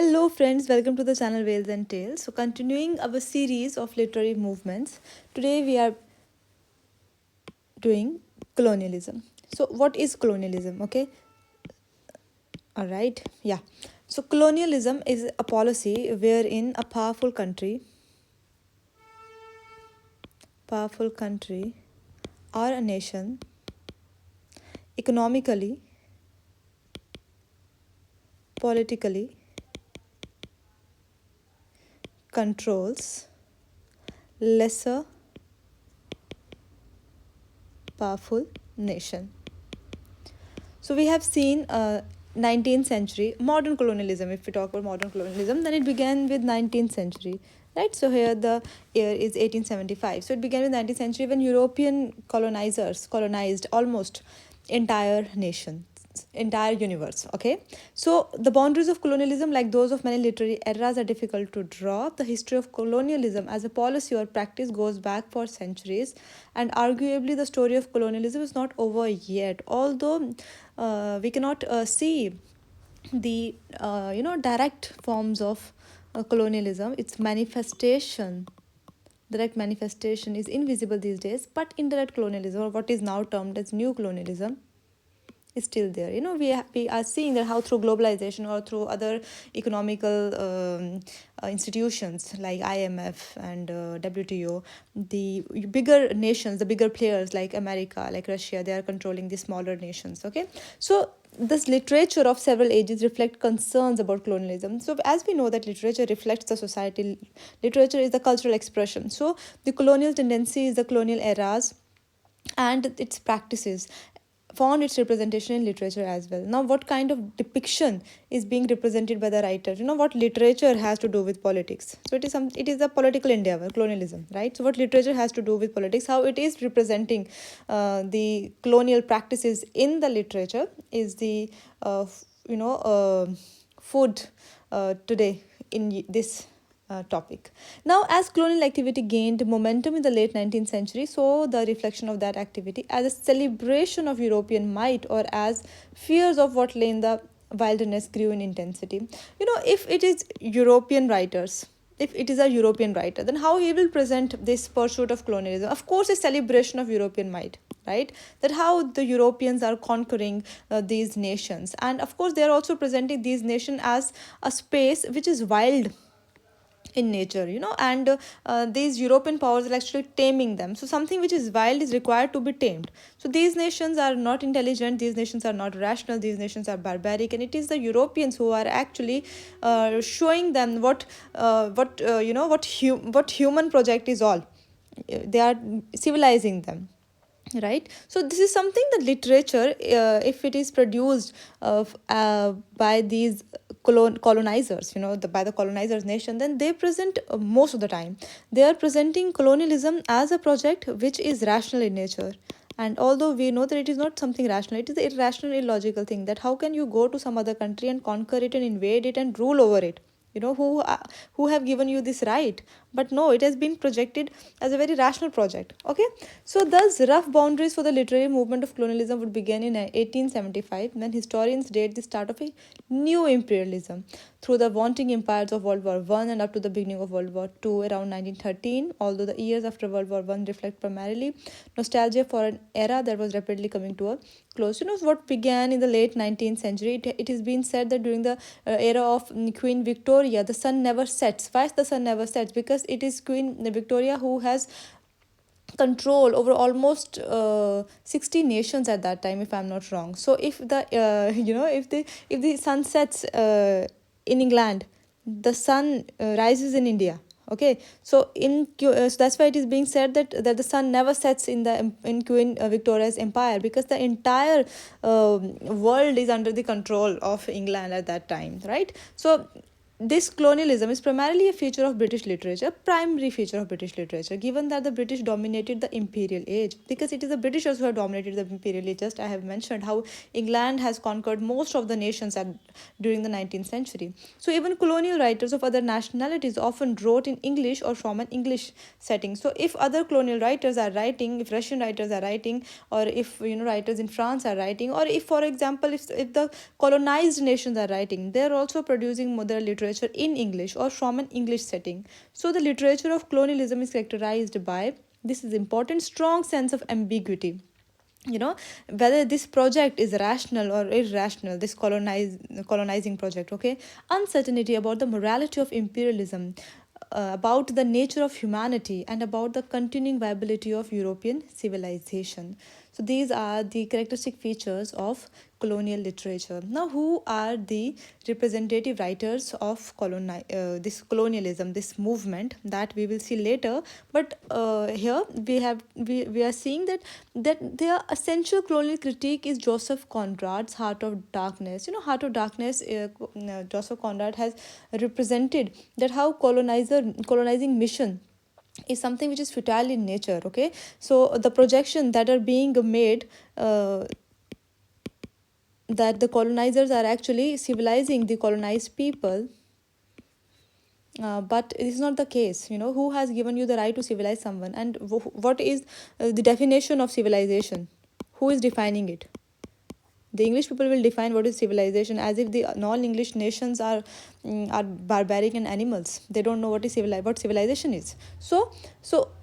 Hello, friends, welcome to the channel Vales and Tales. So, continuing our series of literary movements, today we are doing colonialism. So, what is colonialism? Okay, all right, yeah. So, colonialism is a policy wherein a powerful country or a nation economically, politically controls lesser powerful nation. So we have seen 19th century modern colonialism. If we talk about modern colonialism, then it began with 19th century, right? So here the year is 1875. So it began with 19th century when European colonizers colonized almost entire nations, entire universe. Okay, so the boundaries of colonialism, like those of many literary eras, are difficult to draw. The history of colonialism as a policy or practice goes back for centuries, and arguably the story of colonialism is not over yet, although we cannot see the direct forms of colonialism. Its manifestation, direct manifestation, is invisible these days, but indirect colonialism, or what is now termed as new colonialism, is still there. We are seeing that how through globalization or through other economical institutions like IMF and WTO, the bigger nations, the bigger players like America, like Russia, they are controlling the smaller nations. Okay, so this literature of several ages reflect concerns about colonialism. So as we know that literature reflects the society, literature is the cultural expression. So the colonial tendencies, the colonial eras, and its practices found its representation in literature as well. Now, what kind of depiction is being represented by the writer? What literature has to do with politics? So it is a political endeavor, colonialism, right? So what literature has to do with politics, how it is representing the colonial practices in the literature, is the food today in this topic. Now, as colonial activity gained momentum in the late 19th century, so the reflection of that activity as a celebration of European might, or as fears of what lay in the wilderness grew in intensity. If it is European writers, if it is a European writer, then how he will present this pursuit of colonialism? Of course, a celebration of European might, right? That how the Europeans are conquering these nations, and of course, they are also presenting these nations as a space which is wild in nature, and these European powers are actually taming them. So something which is wild is required to be tamed. So these nations are not intelligent, these nations are not rational, these nations are barbaric, and it is the Europeans who are actually showing them what human project is all. They are civilizing them, right? So this is something that literature, if it is produced by these colonizers, by the colonizers nation, then they present, most of the time they are presenting colonialism as a project which is rational in nature. And although we know that it is not something rational, it is the irrational, illogical thing, that how can you go to some other country and conquer it and invade it and rule over it? Who have given you this right? But no, it has been projected as a very rational project. Okay, so thus rough boundaries for the literary movement of colonialism would begin in 1875, when historians date the start of a new imperialism through the vaunting empires of World War I and up to the beginning of World War II around 1913. Although the years after World War I reflect primarily nostalgia for an era that was rapidly coming to a close. What began in the late 19th century, it has been said that during the era of Queen Victoria, the sun never sets. Why the sun never sets? Because it is Queen Victoria who has control over almost 60 nations at that time, if I'm not wrong. So if the if the sun sets in England, the sun rises in India. Okay, so so that's why it is being said that the sun never sets in Queen Victoria's empire, because the entire world is under the control of England at that time, right? So this colonialism is primarily a feature of British literature, primary feature of British literature, given that the British dominated the imperial age, because it is the Britishers who have dominated the imperial age. Just I have mentioned how England has conquered most of the nations during the 19th century. So even colonial writers of other nationalities often wrote in English or from an English setting. So if other colonial writers are writing, if Russian writers are writing, or if writers in France are writing, or if, for example, if the colonized nations are writing, they are also producing modern literature literature in English or from an English setting. So the literature of colonialism is characterized by, this is important, strong sense of ambiguity. You know, whether this project is rational or irrational, this colonizing project, okay, uncertainty about the morality of imperialism, about the nature of humanity, and about the continuing viability of European civilization. So these are the characteristic features of colonial literature. Now, who are the representative writers of this colonialism, this movement, that we will see later. But here we are seeing that their essential colonial critique is Joseph Conrad's Heart of Darkness. You know, Heart of Darkness, Joseph Conrad has represented that how colonizing mission is something which is futile in nature. Okay, so the projection that are being made, that the colonizers are actually civilizing the colonized people, but it is not the case. You know, who has given you the right to civilize someone, and what is the definition of civilization? Who is defining it? The English people will define what is civilization, as if the non-English nations are barbaric and animals. They don't know what civilization is. So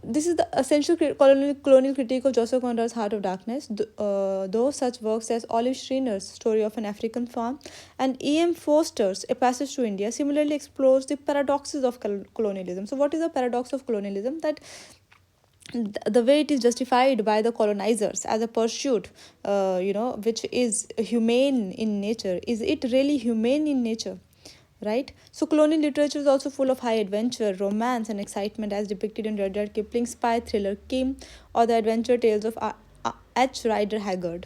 this is the essential colonial critique of Joseph Conrad's Heart of Darkness. Though such works as Olive Schreiner's Story of an African Farm and E.M. Forster's A Passage to India similarly explores the paradoxes of colonialism. So what is the paradox of colonialism? That the way it is justified by the colonizers as a pursuit, which is humane in nature. Is it really humane in nature? Right? So colonial literature is also full of high adventure, romance, and excitement, as depicted in Rudyard Kipling's spy thriller Kim, or the adventure tales of H. Rider Haggard.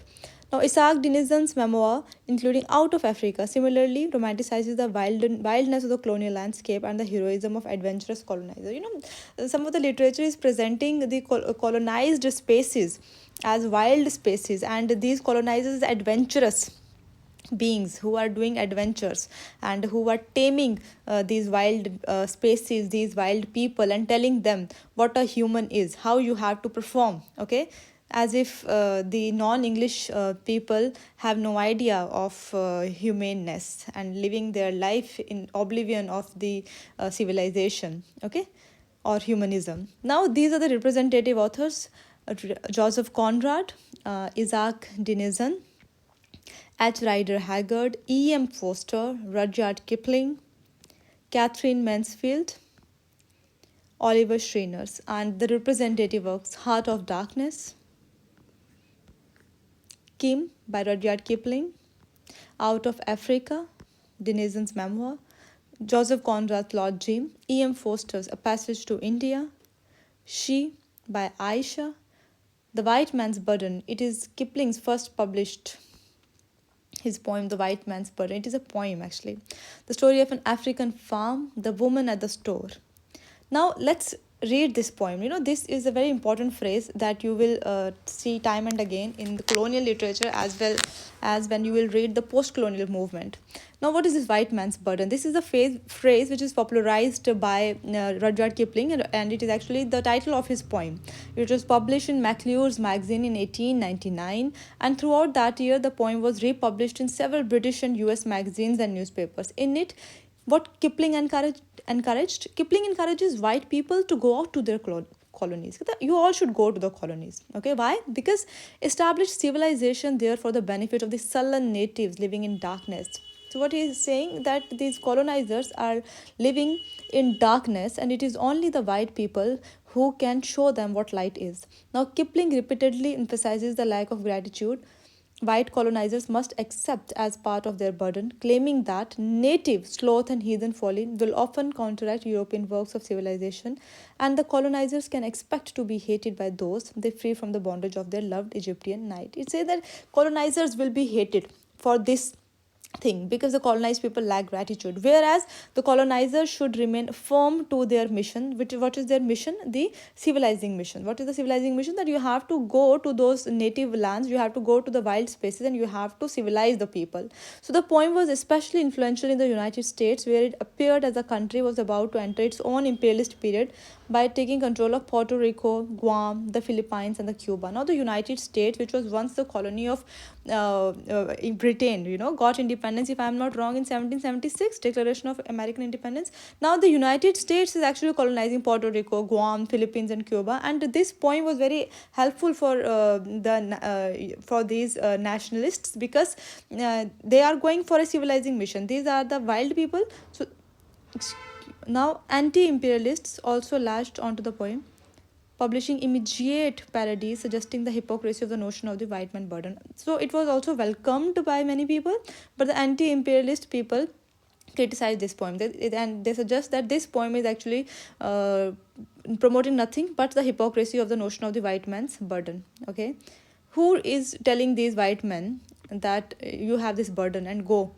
Now, Isaac Denison's memoir, including Out of Africa, similarly romanticizes the wildness of the colonial landscape and the heroism of adventurous colonizers. You know, some of the literature is presenting the colonized spaces as wild spaces, and these colonizers as adventurous beings who are doing adventures and who are taming these wild spaces, these wild people, and telling them what a human is, how you have to perform. Okay, as if the non-English people have no idea of humaneness and living their life in oblivion of the civilization, okay, or humanism. Now, these are the representative authors: Joseph Conrad, Isaac Denison, H. Rider Haggard, E.M. Forster, Rudyard Kipling, Catherine Mansfield, Oliver Schreiner's, and the representative works: Heart of Darkness, Kim by Rudyard Kipling, Out of Africa, Denison's memoir, Joseph Conrad's Lord Jim, E.M. Forster's A Passage to India, She by Aisha, The White Man's Burden. It is Kipling's first published his poem, The White Man's Burden. It is a poem actually. The Story of an African Farm, The Woman at the Store. Now let's read this poem. You know, this is a very important phrase that you will see time and again in the colonial literature, as well as when you will read the post-colonial movement. Now, what is this white man's burden? This is a phrase which is popularized by Rudyard Kipling, and it is actually the title of his poem. It was published in McClure's magazine in 1899, and throughout that year, the poem was republished in several British and US magazines and newspapers. In it, what Kipling encouraged? Kipling encourages white people to go out to their colonies. You all should go to the colonies. Okay, why? Because establish civilization there for the benefit of the sullen natives living in darkness. So what he is saying, that these colonizers are living in darkness, and it is only the white people who can show them what light is. Now, Kipling repeatedly emphasizes the lack of gratitude white colonizers must accept as part of their burden, claiming that native sloth and heathen folly will often counteract European works of civilization, and the colonizers can expect to be hated by those they free from the bondage of their loved Egyptian night. It says that colonizers will be hated for this thing because the colonized people lack gratitude, whereas the colonizers should remain firm to their mission. What is their mission? The civilizing mission. What is the civilizing mission? That you have to go to those native lands, you have to go to the wild spaces, and you have to civilize the people. So the poem was especially influential in the United States, where it appeared as the country was about to enter its own imperialist period by taking control of Puerto Rico, Guam, the Philippines, and the Cuba. Now, the United States, which was once the colony of Britain, got independence independence, if I'm not wrong, in 1776, Declaration of American Independence. Now the United States is actually colonizing Puerto Rico, Guam, Philippines, and Cuba, and this poem was very helpful for these nationalists, because they are going for a civilizing mission. These are the wild people. So now anti-imperialists also latched onto the poem, publishing immediate parodies suggesting the hypocrisy of the notion of the white man burden. So it was also welcomed by many people, but the anti-imperialist people criticize this poem, and they suggest that this poem is actually promoting nothing but the hypocrisy of the notion of the white man's burden. Okay, who is telling these white men that you have this burden and go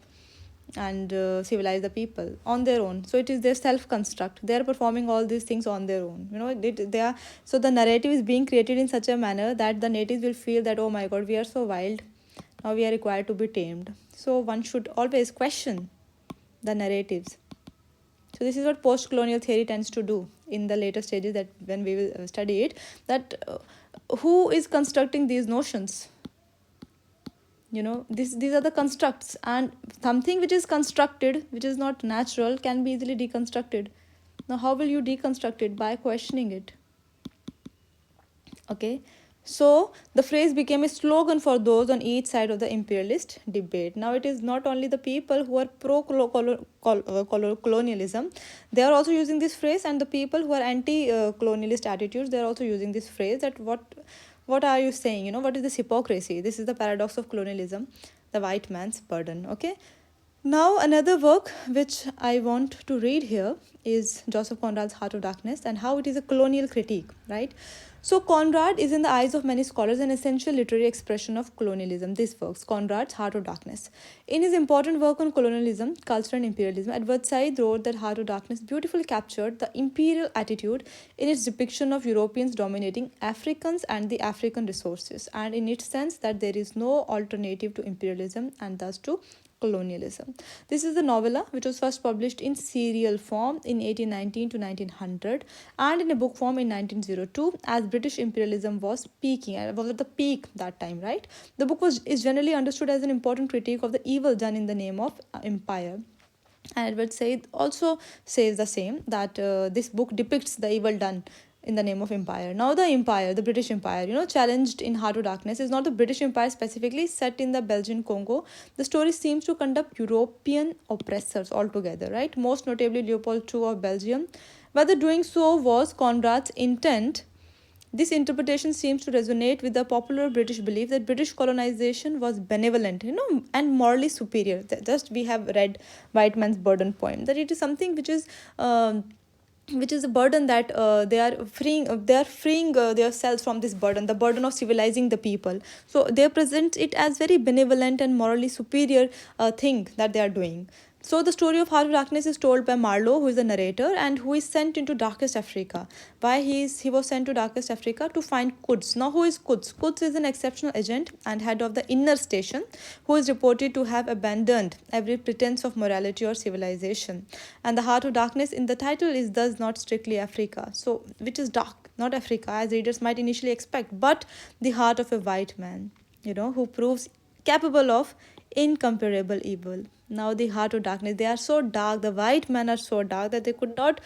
and civilize the people on their own? So it is their self construct. They are performing all these things on their own, they are. So the narrative is being created in such a manner that the natives will feel that, oh my god, we are so wild, now we are required to be tamed. So one should always question the narratives. So this is what post-colonial theory tends to do in the later stages, that when we will study it, that who is constructing these notions. These are the constructs, and something which is constructed, which is not natural, can be easily deconstructed. Now how will you deconstruct it? By questioning it. Okay, so the phrase became a slogan for those on each side of the imperialist debate. Now it is not only the people who are pro-colonialism, they are also using this phrase, and the people who are anti-colonialist attitudes, they are also using this phrase, that what are you saying? What is this hypocrisy? This is the paradox of colonialism, the white man's burden. Okay, now another work which I want to read here is Joseph Conrad's Heart of Darkness, and how it is a colonial critique, right? So Conrad is, in the eyes of many scholars, an essential literary expression of colonialism. This works, Conrad's Heart of Darkness. In his important work on colonialism, culture and imperialism, Edward Said wrote that Heart of Darkness beautifully captured the imperial attitude in its depiction of Europeans dominating Africans and the African resources, and in its sense that there is no alternative to imperialism and thus to colonialism. This is the novella which was first published in serial form in 1819 to 1900 and in a book form in 1902, as British imperialism was peaking. It was at the peak that time, right? The book is generally understood as an important critique of the evil done in the name of empire. And Edward Said also says the same, that this book depicts the evil done in the name of empire. Now the empire, the British Empire, challenged in Heart of Darkness, is not the British Empire specifically set in the Belgian Congo. The story seems to conduct European oppressors altogether, right? Most notably Leopold II of Belgium. Whether doing so was Conrad's intent, this interpretation seems to resonate with the popular British belief that British colonization was benevolent, and morally superior. Just we have read White Man's Burden poem, that it is something which is a burden, that they are freeing themselves from this burden, the burden of civilizing the people. So they present it as very benevolent and morally superior thing that they are doing. So the story of Heart of Darkness is told by Marlowe, who is the narrator and who is sent into darkest Africa. Why he was sent to darkest Africa? To find Quds. Now who is Quds? Quds is an exceptional agent and head of the inner station, who is reported to have abandoned every pretense of morality or civilization. And the Heart of Darkness in the title is thus not strictly Africa, so which is dark, not Africa as readers might initially expect, but the heart of a white man, who proves capable of incomparable evil. Now the Heart of Darkness, they are so dark, the white men are so dark that they could not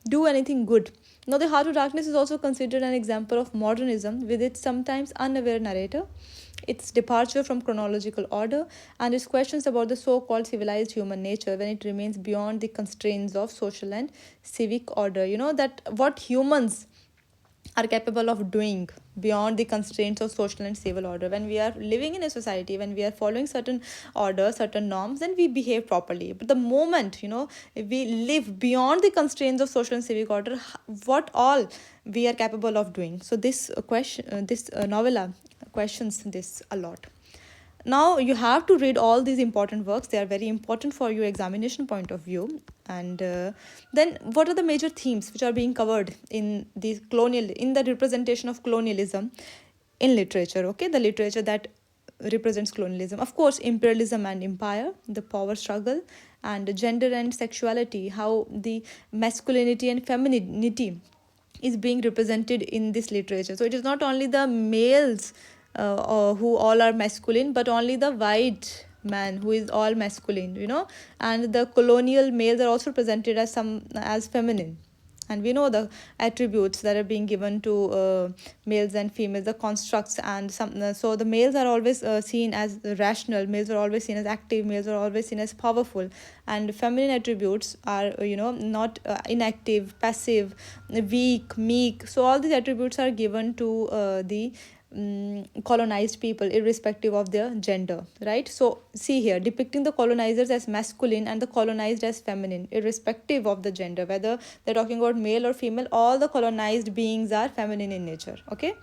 do anything good. Now the Heart of Darkness is also considered an example of modernism, with its sometimes unaware narrator, its departure from chronological order, and its questions about the so-called civilized human nature when it remains beyond the constraints of social and civic order. That what humans are capable of doing beyond the constraints of social and civil order. When we are living in a society, when we are following certain order, certain norms, then we behave properly. But the moment we live beyond the constraints of social and civic order, what all we are capable of doing. So this novella questions this a lot. Now you have to read all these important works. They are very important for your examination point of view. And then what are the major themes which are being covered in the representation of colonialism in literature? Okay, the literature that represents colonialism, of course, imperialism and empire, the power struggle, and gender and sexuality, how the masculinity and femininity is being represented in this literature. So it is not only the males who all are masculine, but only the white man who is all masculine, and the colonial males are also presented as feminine. And we know the attributes that are being given to males and females, the constructs, and so the males are always seen as rational, males are always seen as active, males are always seen as powerful, and feminine attributes are not inactive, passive, weak, meek. So all these attributes are given to the colonized people irrespective of their gender, right? So see here, depicting the colonizers as masculine and the colonized as feminine irrespective of the gender, whether they're talking about male or female, all the colonized beings are feminine in nature. Okay,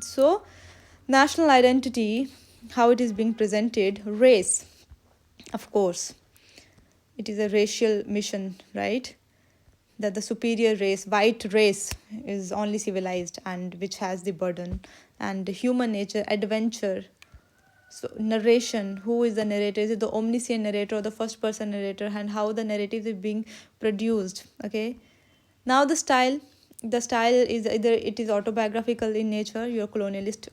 so national identity, how it is being presented. Race, of course, it is a racial mission, right? That the superior race, white race, is only civilized and which has the burden. And human nature, adventure. So narration, who is the narrator? Is it the omniscient narrator or the first person narrator? And how the narrative is being produced. Okay, now the style is either it is autobiographical in nature, your colonialist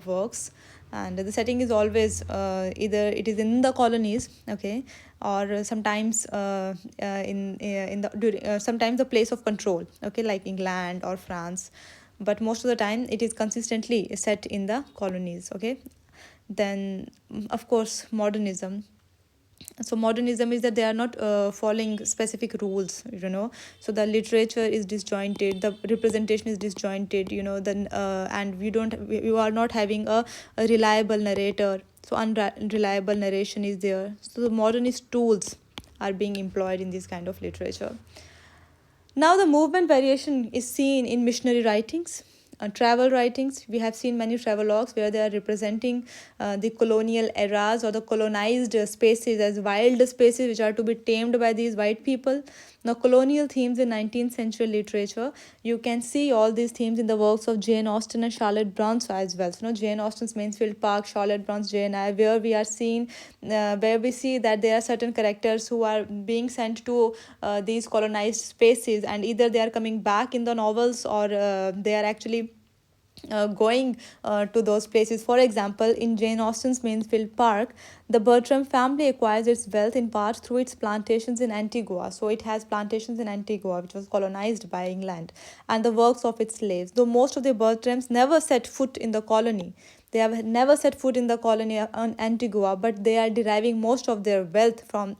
works, and the setting is always either it is in the colonies, okay, or sometimes in the during sometimes the place of control, okay, like England or France, but most of the time it is consistently set in the colonies. Okay, then of course modernism. So modernism is that they are not following specific rules, so the literature is disjointed, the representation is disjointed, then and you are not having a reliable narrator, so unreliable narration is there. So the modernist tools are being employed in this kind of literature. Now, the movement variation is seen in missionary writings, travel writings. We have seen many travelogues where they are representing the colonial eras or the colonized spaces as wild spaces which are to be tamed by these white people. Now, colonial themes in 19th century literature, you can see all these themes in the works of Jane Austen and Charlotte Brontë as well. So, Jane Austen's Mansfield Park, Charlotte Bronte's Jane Eyre, where we are seeing, where we see that there are certain characters who are being sent to these colonized spaces, and either they are coming back in the novels or they are actually going to those places. For example, in Jane Austen's Mansfield Park, the Bertram family acquires its wealth in part through its plantations in Antigua. So it has plantations in Antigua, which was colonized by England, and the works of its slaves. Though most of the Bertrams never set foot in the colony, they have never set foot in the colony on Antigua, but they are deriving most of their wealth from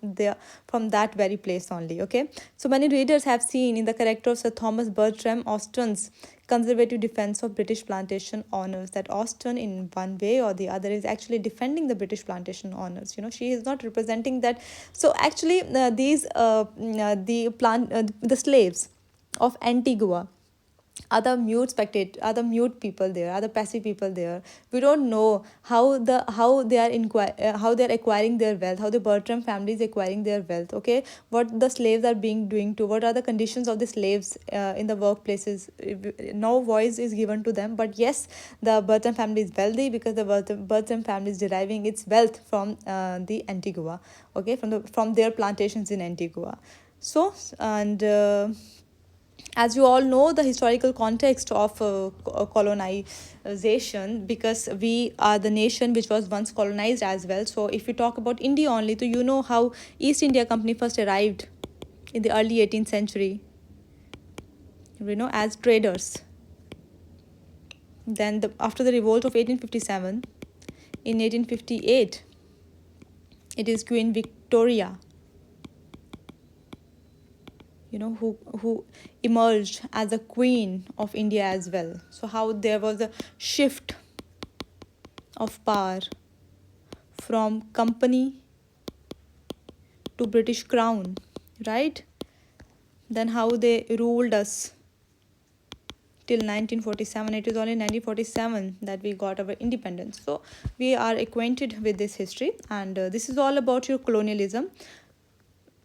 that very place only. Okay, so many readers have seen in the character of Sir Thomas Bertram Austen's conservative defense of British plantation owners, that Austen in one way or the other is actually defending the British plantation owners. She is not representing that. So actually the slaves of Antigua, other mute people there, other passive people there. We don't know how they are acquiring their wealth, how the Bertram family is acquiring their wealth. Okay, what the slaves are being doing to, what are the conditions of the slaves in the workplaces. No voice is given to them, but yes, the Bertram family is wealthy because the Bertram family is deriving its wealth from the Antigua, okay, from their plantations in Antigua. So, and as you all know, the historical context of colonization, because we are the nation which was once colonized as well. So if you talk about India only, so you know how East India Company first arrived in the early 18th century, as traders. Then after the revolt of 1857, in 1858, it is Queen Victoria, who emerged as a queen of India as well. So how there was a shift of power from company to British crown, right? Then how they ruled us till 1947. It is only 1947 that we got our independence. So we are acquainted with this history, and this is all about your colonialism.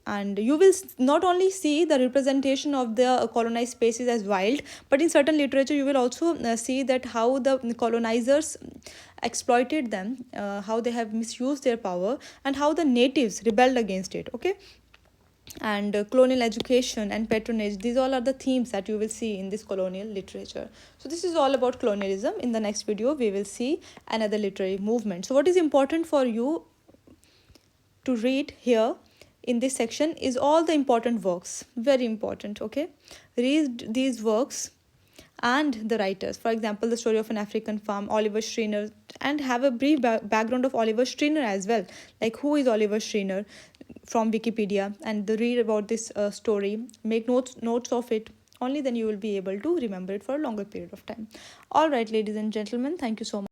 And you will not only see the representation of the colonized spaces as wild, but in certain literature you will also see that how the colonizers exploited them, how they have misused their power, and how the natives rebelled against it. Okay, and colonial education and patronage, these all are the themes that you will see in this colonial literature. So this is all about colonialism. In the next video we will see another literary movement. So what is important for you to read here in this section is all the important works. Very important, okay? Read these works and the writers. For example, The Story of an African Farm, Oliver Schreiner, and have a brief background of Oliver Schreiner as well. Like, who is Oliver Schreiner from Wikipedia, and the read about this story. Make notes of it. Only then you will be able to remember it for a longer period of time. All right, ladies and gentlemen, thank you so much.